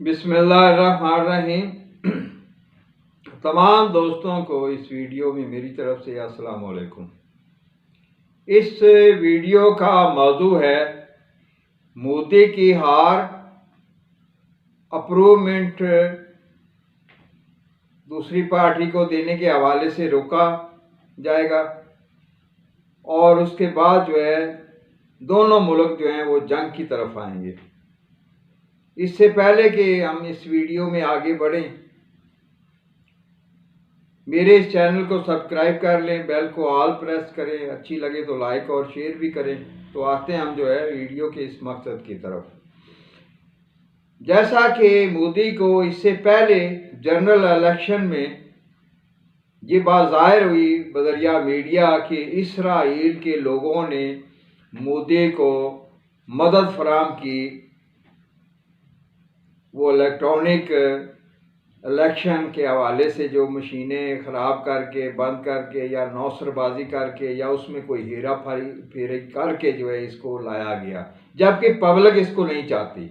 बिस्मिल्लाहिर्रहमानिर्रहीम। तमाम दोस्तों को इस वीडियो में मेरी तरफ से अस्सलाम वालेकुम। इस वीडियो का मौजू है मोदी की हार, अप्रूवमेंट दूसरी पार्टी को देने के हवाले से रोका जाएगा और उसके बाद जो है दोनों मुल्क जो हैं वो जंग की तरफ आएंगे। इससे पहले कि हम इस वीडियो में आगे बढ़ें, मेरे इस चैनल को सब्सक्राइब कर लें, बेल को ऑल प्रेस करें, अच्छी लगे तो लाइक और शेयर भी करें। तो आते हैं हम जो है वीडियो के इस मकसद की तरफ। जैसा कि मोदी को इससे पहले जनरल इलेक्शन में ये बात ज़ाहिर हुई बज़रिया मीडिया कि इसराइल के लोगों ने मोदी को मदद फराहम की, वो इलेक्ट्रॉनिक इलेक्शन के हवाले से जो मशीनें ख़राब करके, बंद करके या नौसरबाजी करके या उसमें कोई हेरा फेरी करके जो है इसको लाया गया, जबकि पब्लिक इसको नहीं चाहती।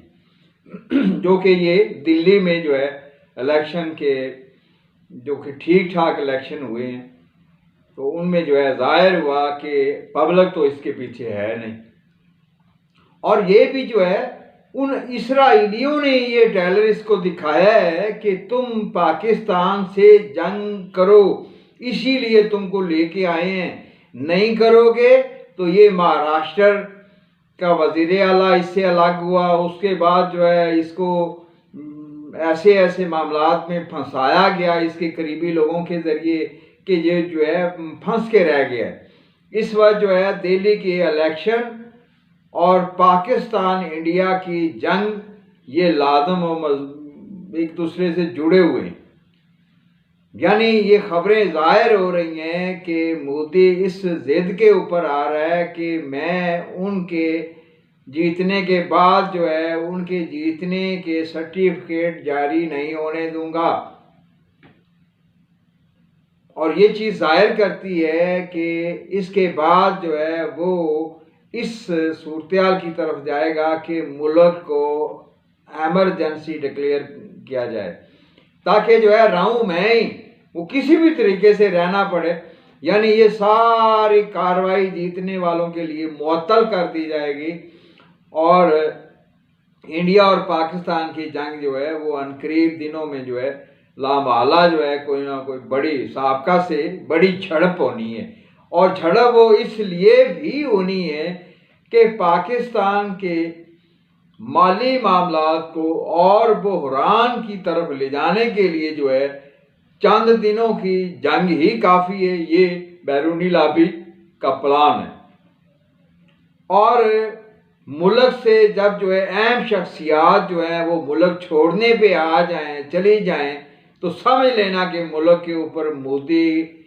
जो कि ये दिल्ली में जो है इलेक्शन के जो कि ठीक ठाक इलेक्शन हुए हैं, तो उनमें जो है ज़ाहिर हुआ कि पब्लिक तो इसके पीछे है नहीं। और ये भी जो है उन इसराइलियों ने ये टेररिस्ट को दिखाया है कि तुम पाकिस्तान से जंग करो, इसीलिए तुमको लेके आए हैं, नहीं करोगे तो ये महाराष्ट्र का वजीर आला इससे अलग हुआ। उसके बाद जो है इसको ऐसे ऐसे मामलात में फंसाया गया इसके करीबी लोगों के ज़रिए कि ये जो है फंस के रह गया। इस वक्त जो है दिल्ली के इलेक्शन और पाकिस्तान इंडिया की जंग ये लाजम और एक दूसरे से जुड़े हुए हैं। यानी ये खबरें ज़ाहिर हो रही हैं कि मोदी इस जिद के ऊपर आ रहा है कि मैं उनके जीतने के बाद जो है उनके जीतने के सर्टिफिकेट जारी नहीं होने दूंगा। और ये चीज़ जाहिर करती है कि इसके बाद जो है वो इस सूरत की तरफ जाएगा कि मुल्क को एमरजेंसी डिक्लेयर किया जाए, ताकि जो है रहूं मैं ही, वो किसी भी तरीके से रहना पड़े। यानी ये सारी कार्रवाई जीतने वालों के लिए मुअत्तल कर दी जाएगी और इंडिया और पाकिस्तान की जंग जो है वो अनकरीब दिनों में जो है लामाला जो है कोई ना कोई बड़ी साबका से बड़ी झड़प होनी है। और झड़प वो इसलिए भी होनी है कि पाकिस्तान के माली मामलात को और बहरान की तरफ ले जाने के लिए जो है चंद दिनों की जंग ही काफ़ी है। ये बैरूनी लॉबी का प्लान है। और मुल्क से जब जो है अहम शख्सियात जो है वो मुल्क छोड़ने पे आ जाएं, चली जाएं, तो समझ लेना कि मुल्क के ऊपर मोदी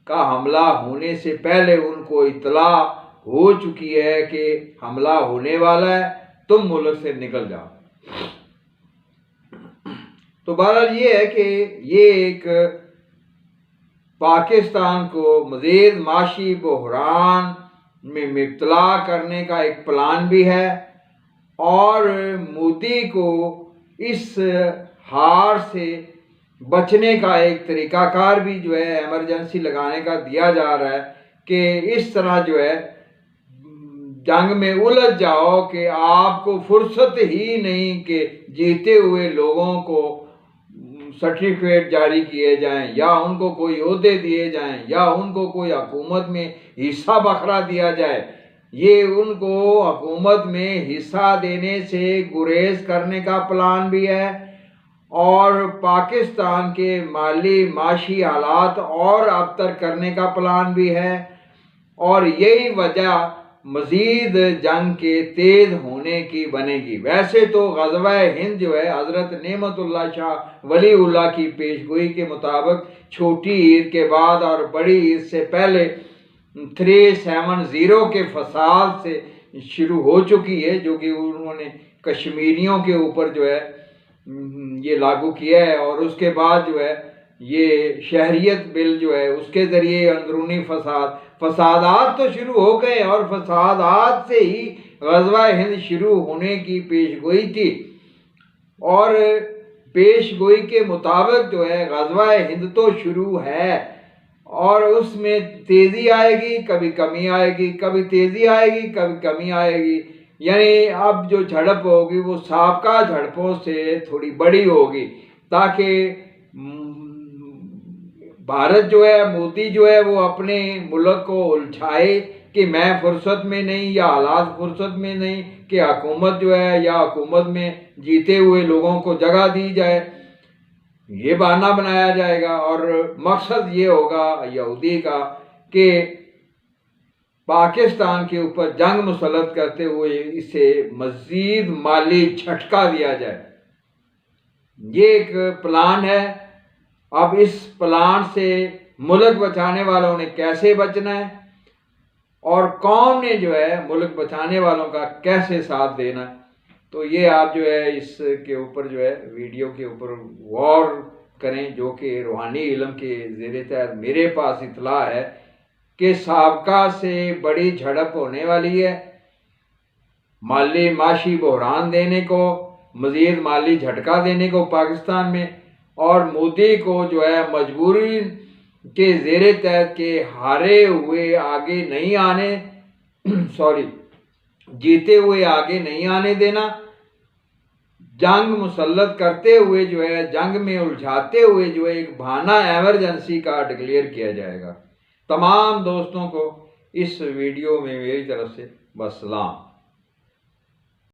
का हमला होने से पहले उनको इतला हो चुकी है कि हमला होने वाला है, तुम मुल्क से निकल जाओ। तो बहरहाल ये है कि ये एक पाकिस्तान को मज़ीद माशी बहरान में मुब्तला करने का एक प्लान भी है और मोदी को इस हार से बचने का एक तरीकाकार भी जो है इमरजेंसी लगाने का दिया जा रहा है कि इस तरह जो है जंग में उलझ जाओ कि आपको फुर्सत ही नहीं कि जीते हुए लोगों को सर्टिफिकेट जारी किए जाएं या उनको कोई ओहदे दिए जाएं या उनको कोई हुकूमत में हिस्सा बखरा दिया जाए। ये उनको हुकूमत में हिस्सा देने से गुरेज करने का प्लान भी है और पाकिस्तान के माली माशी हालात और अबतर करने का प्लान भी है। और यही वजह मज़ीद जंग के तेज़ होने की बनेगी। वैसे तो ग़ज़वा हिंद जो है हज़रत नेमतुल्लाह शाह वलीउल्लाह की पेशगोई के मुताबिक छोटी ईद के बाद और बड़ी ईद से पहले 370 के फसाद से शुरू हो चुकी है, जो कि उन्होंने कश्मीरियों के ऊपर जो है ये लागू किया है। और उसके बाद जो है ये शहरियत बिल जो है उसके ज़रिए अंदरूनी फसादात तो शुरू हो गए और फसादात से ही ग़ज़वा हिंद शुरू होने की पेशगोई थी। और पेश गोई के मुताबिक जो है ग़ज़वा हिंद तो शुरू है और उसमें तेज़ी आएगी, कभी कमी आएगी, कभी तेज़ी आएगी, कभी कमी आएगी। यानी अब जो झड़प होगी वो साबका झड़पों से थोड़ी बड़ी होगी, ताकि भारत जो है, मोदी जो है वो अपने मुल्क को उलझाए कि मैं फुर्सत में नहीं या हालात फुर्सत में नहीं, कि हुकूमत जो है या हुकूमत में जीते हुए लोगों को जगह दी जाए, ये बहाना बनाया जाएगा। और मकसद ये होगा यहूदी का कि पाकिस्तान के ऊपर जंग मुसल्लत करते हुए इसे मज़ीद माली झटका दिया जाए। ये एक प्लान है। अब इस प्लान से मुल्क बचाने वालों ने कैसे बचना है और कौन ने जो है मुल्क बचाने वालों का कैसे साथ देना है, तो ये आप जो है इसके ऊपर जो है वीडियो के ऊपर गौर करें, जो कि रूहानी इल्म के ज़ेरे तहत मेरे पास इतला है कि साबका से बड़ी झड़प होने वाली है। माली माशी बहरान देने को, मज़ीद माली झटका देने को पाकिस्तान में, और मोदी को जो है मजबूरी के ज़ेरे तहत के हारे हुए आगे नहीं आने सॉरी जीते हुए आगे नहीं आने देना। जंग मुसल्लत करते हुए जो है, जंग में उलझाते हुए जो है एक बहाना एमरजेंसी का डिक्लेयर किया जाएगा। तमाम दोस्तों को इस वीडियो में मेरी तरफ से बस सलाम।